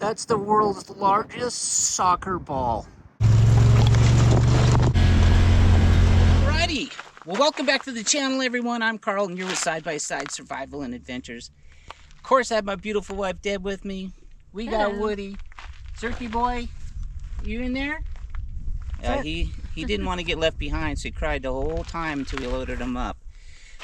That's the world's largest soccer ball. Alrighty, well, welcome back to the channel, everyone. I'm Carl, and you're with Side by Side Survival and Adventures. Of course, I have my beautiful wife Deb with me. We got Woody. Turkey boy, you in there? He didn't want to get left behind, so he cried the whole time until we loaded him up.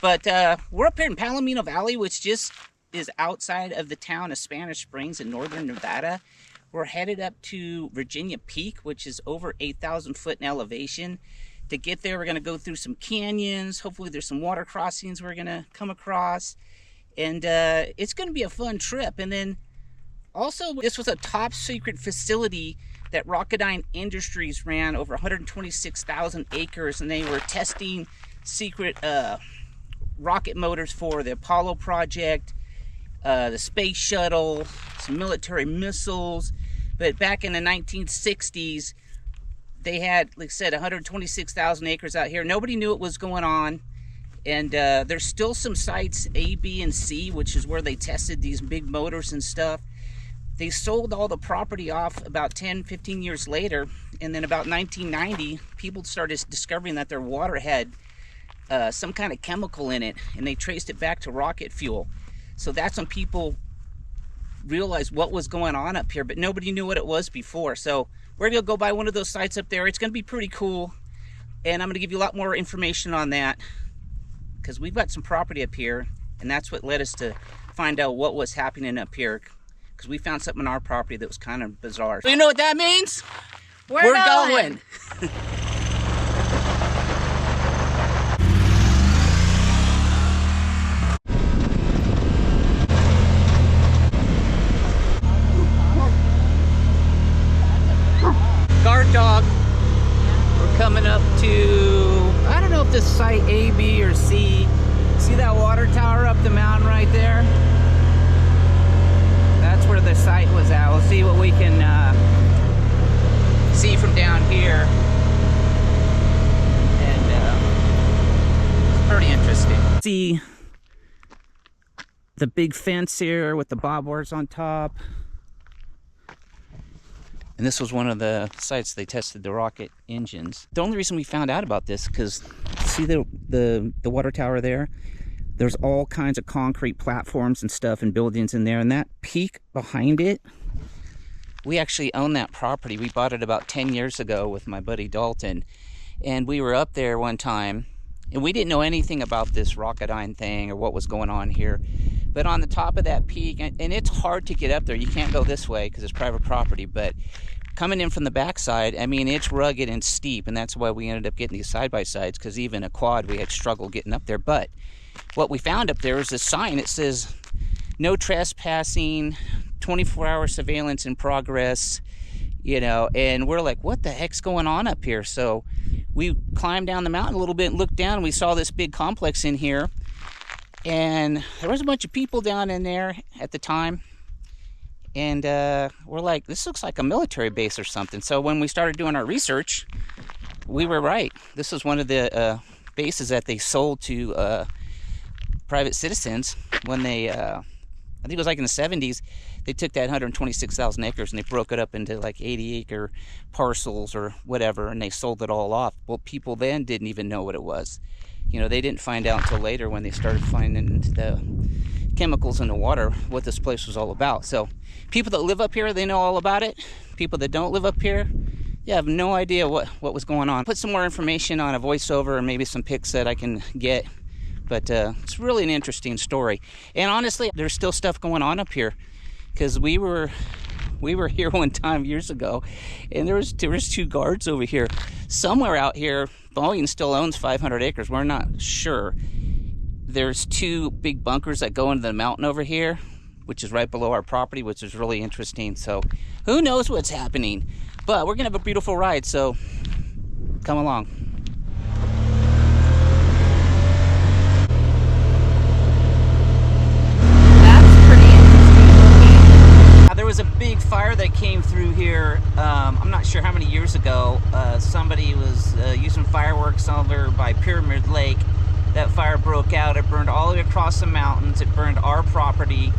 But we're up here in Palomino Valley, which just is outside of the town of Spanish Springs in northern Nevada. We're headed up to Virginia Peak, which is over 8,000 foot in elevation. To get there, we're going to go through some canyons. Hopefully there's some water crossings we're going to come across. And it's going to be a fun trip. And then also, this was a top secret facility that Rocketdyne Industries ran over 126,000 acres, and they were testing secret rocket motors for the Apollo project, the space shuttle, some military missiles. But back in the 1960s, they had, like I said, 126,000 acres out here. Nobody knew what was going on. And there's still some sites, A, B, and C, which is where they tested these big motors and stuff. They sold all the property off about 10, 15 years later. And then about 1990, people started discovering that their water had some kind of chemical in it, and they traced it back to rocket fuel. So that's when people realized what was going on up here, but nobody knew what it was before. So we're gonna go by one of those sites up there. It's gonna be pretty cool, and I'm gonna give you a lot more information on that because we've got some property up here, and that's what led us to find out what was happening up here, because we found something on our property that was kind of bizarre. So you know what that means? We're going. Guard dog. We're coming up to, I don't know if this is site A, B, or C. See that water tower up the mountain right there? That's where the site was at. We'll see what we can see from down here. And it's pretty interesting. See the big fence here with the bob wires on top. And this was one of the sites they tested the rocket engines. The only reason we found out about this, because see the water tower there? There's all kinds of concrete platforms and stuff and buildings in there. And that peak behind it, we actually own that property. We bought it about 10 years ago with my buddy Dalton. And we were up there one time, and we didn't know anything about this Rocketdyne thing or what was going on here. But on the top of that peak, and it's hard to get up there. You can't go this way because it's private property, but coming in from the backside, I mean, it's rugged and steep, and that's why we ended up getting these side-by-sides, because even a quad, we had struggled getting up there. But what we found up there is a sign. It says, no trespassing, 24-hour surveillance in progress, you know, and we're like, what the heck's going on up here? So we climbed down the mountain a little bit and looked down, and we saw this big complex in here. And there was a bunch of people down in there at the time. And we're like, this looks like a military base or something. So when we started doing our research, we were right. This was one of the bases that they sold to private citizens when they, I think it was like in the 70s, they took that 126,000 acres and they broke it up into like 80-acre parcels or whatever, and they sold it all off. Well, people then didn't even know what it was. You know, they didn't find out until later when they started finding the chemicals in the water what this place was all about. So people that live up here, they know all about it. People that don't live up here, they have no idea what was going on. Put some more information on a voiceover and maybe some pics that I can get. But it's really an interesting story. And honestly, there's still stuff going on up here, because we were here one time years ago, and there was two guards over here. Somewhere out here, Boeing still owns 500 acres. We're not sure. There's two big bunkers that go into the mountain over here, which is right below our property, which is really interesting. So who knows what's happening? But we're gonna have a beautiful ride, so come along. That's pretty interesting looking. There was a big fire that came through here. I'm not sure how many years ago. Somebody was using fireworks over by Pyramid Lake. That fire broke out. It burned all the way across the mountains. It burned our property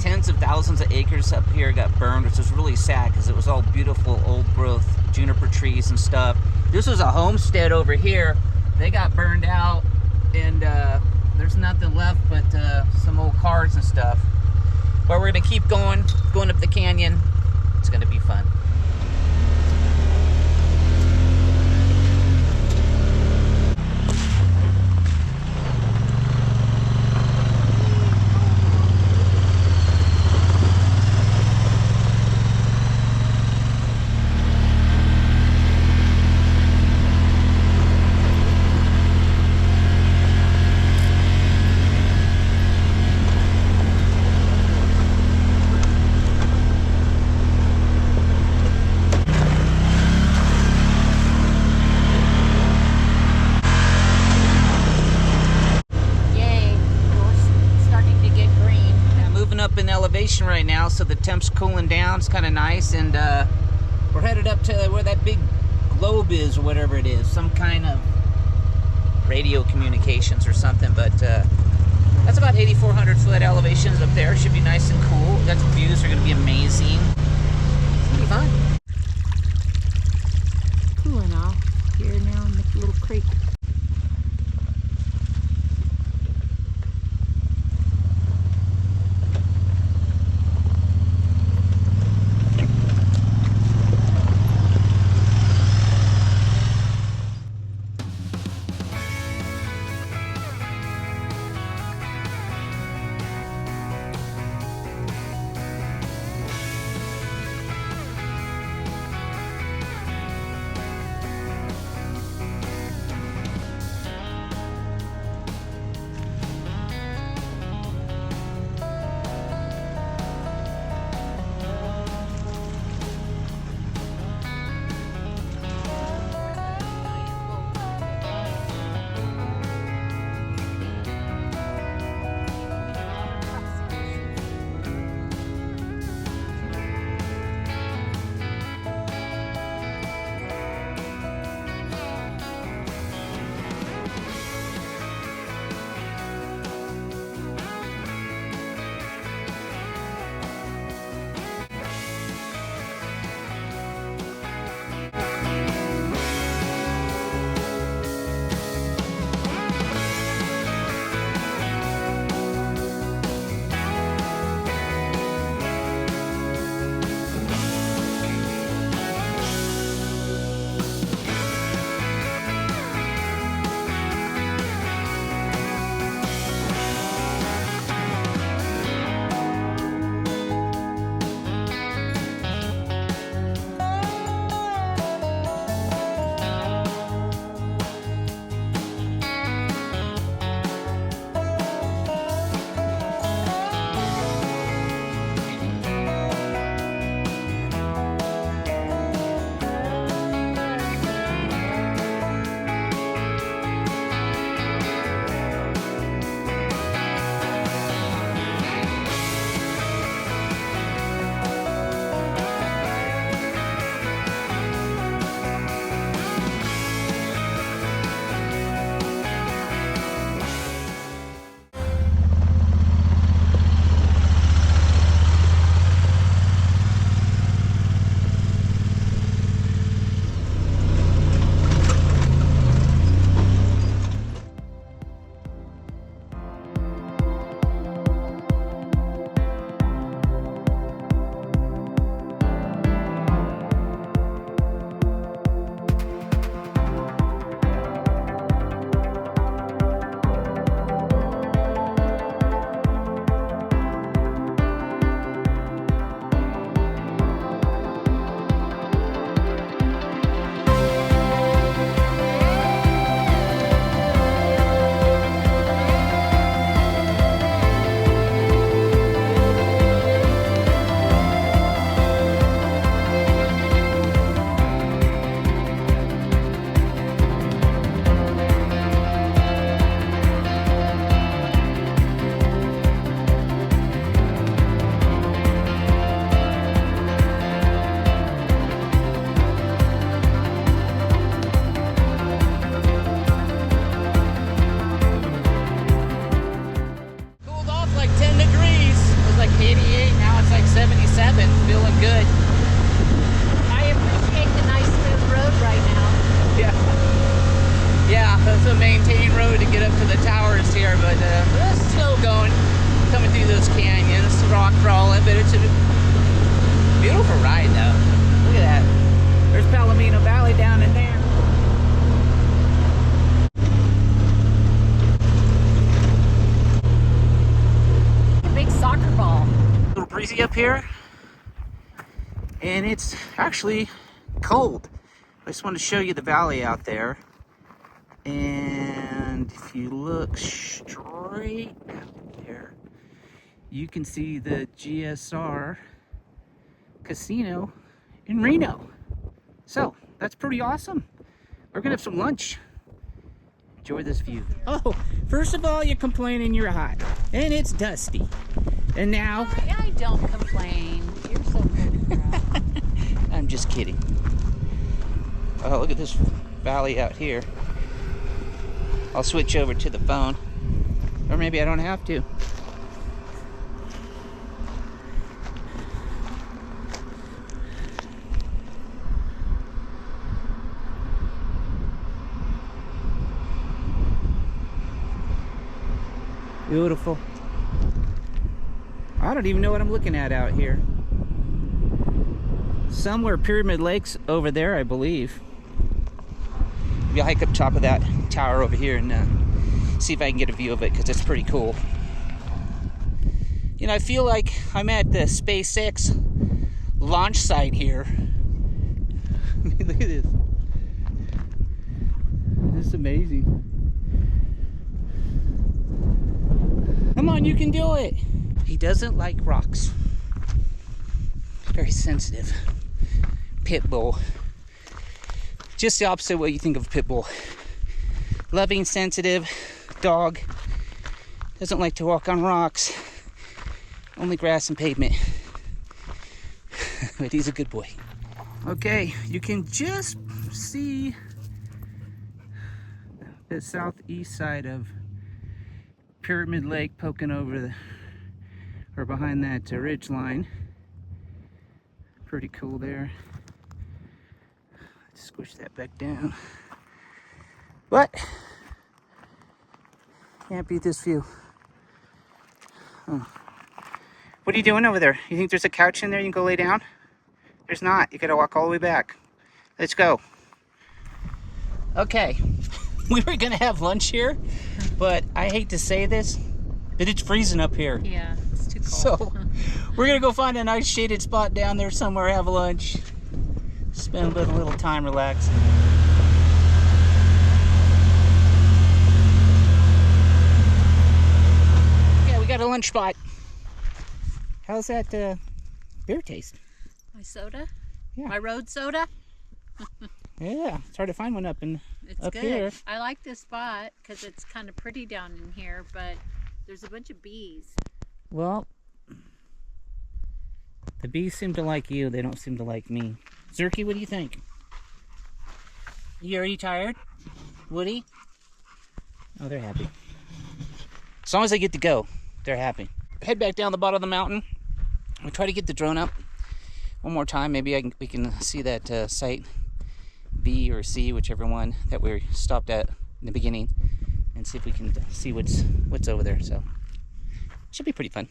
tens of thousands of acres up here got burned, which was really sad because it was all beautiful old growth juniper trees and stuff. This was a homestead over here. They got burned out, and there's nothing left but some old cars and stuff. But we're gonna keep going up the canyon. It's gonna be fun. Up in elevation right now, so the temp's cooling down. It's kind of nice, and we're headed up to where that big globe is, or whatever it is, some kind of radio communications or something. But that's about 8,400 foot elevations up there. Should be nice and cool. That views are going to be amazing. It's going to be fun. Cooling off here now in the little creek. Palomino Valley down in there. A big soccer ball. A little breezy up here. And it's actually cold. I just want to show you the valley out there. And if you look straight out there, you can see the GSR casino in Reno. So that's pretty awesome. We're gonna have some lunch. Enjoy this view. Oh, first of all, you're complaining you're hot and it's dusty. And now I don't complain. You're so good. I'm just kidding. Oh, look at this valley out here. I'll switch over to the phone, or maybe I don't have to. Beautiful. I don't even know what I'm looking at out here. Somewhere Pyramid Lake's over there, I believe. Maybe I'll hike up top of that tower over here and see if I can get a view of it, because it's pretty cool. You know, I feel like I'm at the SpaceX launch site here. Look at this. This is amazing. Come on, you can do it. He doesn't like rocks. Very sensitive. Pit bull. Just the opposite of what you think of a pit bull. Loving, sensitive dog. Doesn't like to walk on rocks. Only grass and pavement. But he's a good boy. Okay, you can just see the southeast side of Pyramid Lake poking over the, or behind that ridge line. Pretty cool there. Let's squish that back down. But can't beat this view. Oh. What are you doing over there? You think there's a couch in there you can go lay down? There's not. You gotta walk all the way back. Let's go. Okay. We were gonna have lunch here, but I hate to say this, but it's freezing up here. Yeah, it's too cold. So we're gonna go find a nice shaded spot down there somewhere, have lunch, spend a little time relaxing. Yeah, we got a lunch spot. How's that beer taste? My soda? Yeah. My road soda? Yeah, it's hard to find one up It's up good. here. I like this spot because it's kind of pretty down in here, but there's a bunch of bees. Well, the bees seem to like you. They don't seem to like me. Zerky, what do you think? You already tired? Woody? Oh, they're happy. As long as they get to go, they're happy. Head back down the bottom of the mountain. We'll try to get the drone up one more time. Maybe we can see that site B or C, whichever one that we stopped at in the beginning, and see if we can see what's over there. So should be pretty fun.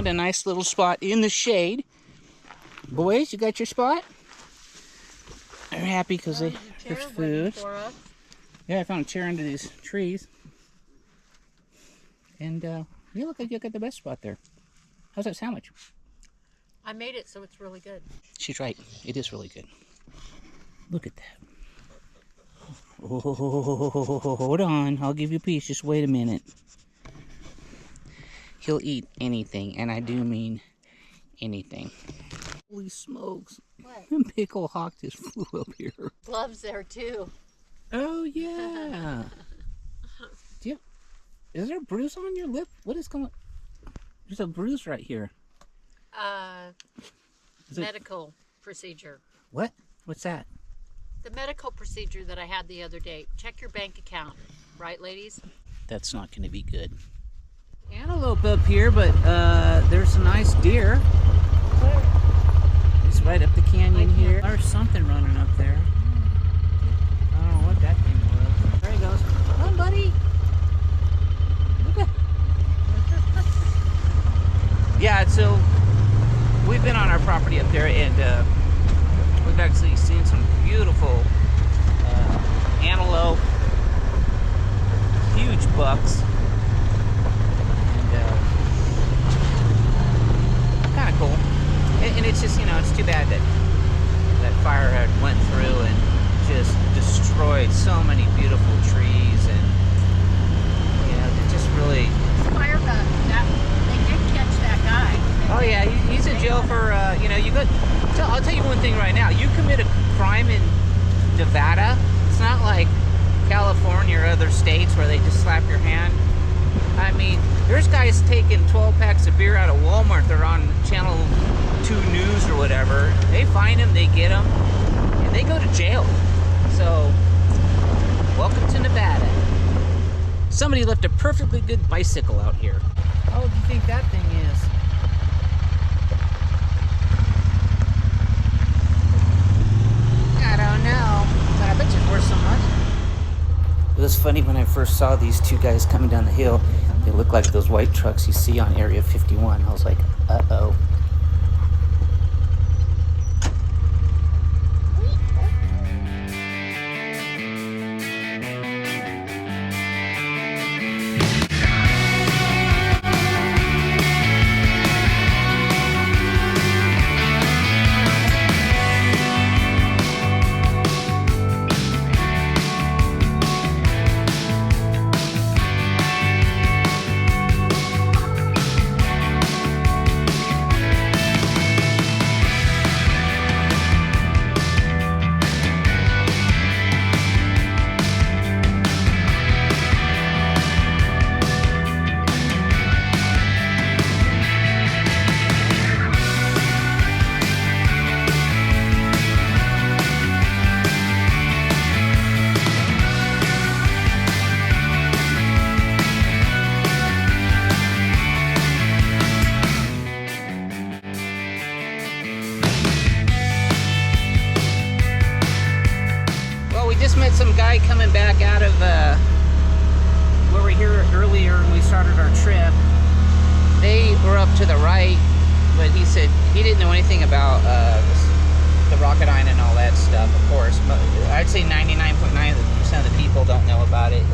A nice little spot in the shade. Boys, you got your spot? They're happy because there's food. Yeah, I found a chair under these trees. And you look like you got the best spot there. How's that sandwich? I made it, so it's really good. She's right. It is really good. Look at that. Oh, hold on. I'll give you a piece. Just wait a minute. He'll eat anything, and I do mean anything. Holy smokes. What? A big ol' hawk just flew up here. Gloves there too. Oh, yeah. Is there a bruise on your lip? What is going on? There's a bruise right here. Medical procedure. What? What's that? The medical procedure that I had the other day. Check your bank account. Right, ladies? That's not going to be good. Antelope up here, but there's a nice deer. It's right up the canyon here. There's something running up there. I don't know what that thing was. There he goes. Come on, buddy. Yeah, so we've been on our property up there, and we've actually seen some beautiful antelope, huge bucks, and kind of cool. And it's just, it's too bad that that fire had went through and just destroyed so many beautiful trees, and it just really. Fire they did catch that guy. Oh yeah, he's in jail for you could. I'll tell you one thing right now. You commit a crime in Nevada, it's not like California or other states where they just slap your hand. I mean, there's guys taking 12 packs of beer out of Walmart. They're on Channel 2 News or whatever. They find them, they get them, and they go to jail. So, welcome to Nevada. Somebody left a perfectly good bicycle out here. How do you think that thing is? I don't know, but I bet it's worth so much. It was funny when I first saw these two guys coming down the hill. They looked like those white trucks you see on Area 51. I was like, uh-oh. Just met some guy coming back out of where we were here earlier when we started our trip. They were up to the right, but he said he didn't know anything about the Rocketine and all that stuff, of course. But I'd say 99.9% of the people don't know about it.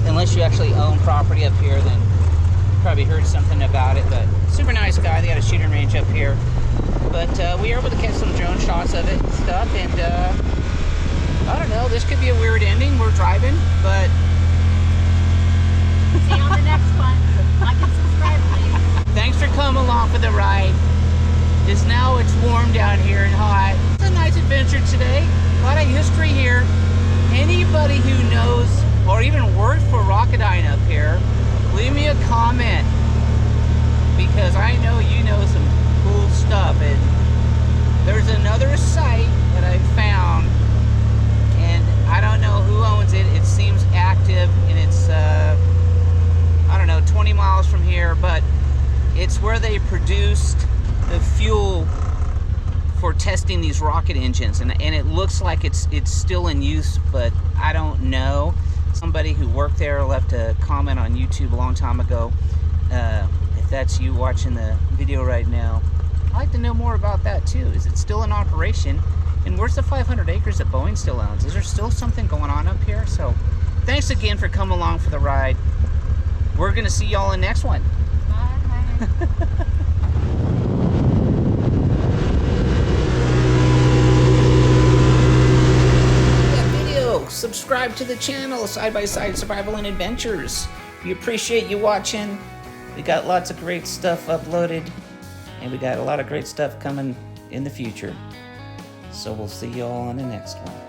Unless you actually own property up here, then you probably heard something about it. But super nice guy. They got a shooting range up here. But we were able to catch some drone shots of it and stuff, and I don't know, this could be a weird ending. We're driving, but... See you on the next one. Like and subscribe, please. Thanks for coming along for the ride. Now it's warm down here and hot. It's a nice adventure today. A lot of history here. Anybody who knows or even worked for Rocketine up here, leave me a comment. Because I know you know some cool stuff. And there's another site that I found. I don't know who owns it. It seems active, and it's, I don't know, 20 miles from here, but it's where they produced the fuel for testing these rocket engines, and it looks like it's still in use, but I don't know. Somebody who worked there left a comment on YouTube a long time ago. If that's you watching the video right now, I'd like to know more about that too. Is it still in operation? And where's the 500 acres that Boeing still owns? Is there still something going on up here? So, thanks again for coming along for the ride. We're going to see y'all in the next one. Bye. Video. Subscribe to the channel, Side by Side Survival and Adventures. We appreciate you watching. We got lots of great stuff uploaded, and we got a lot of great stuff coming in the future. So we'll see you all on the next one.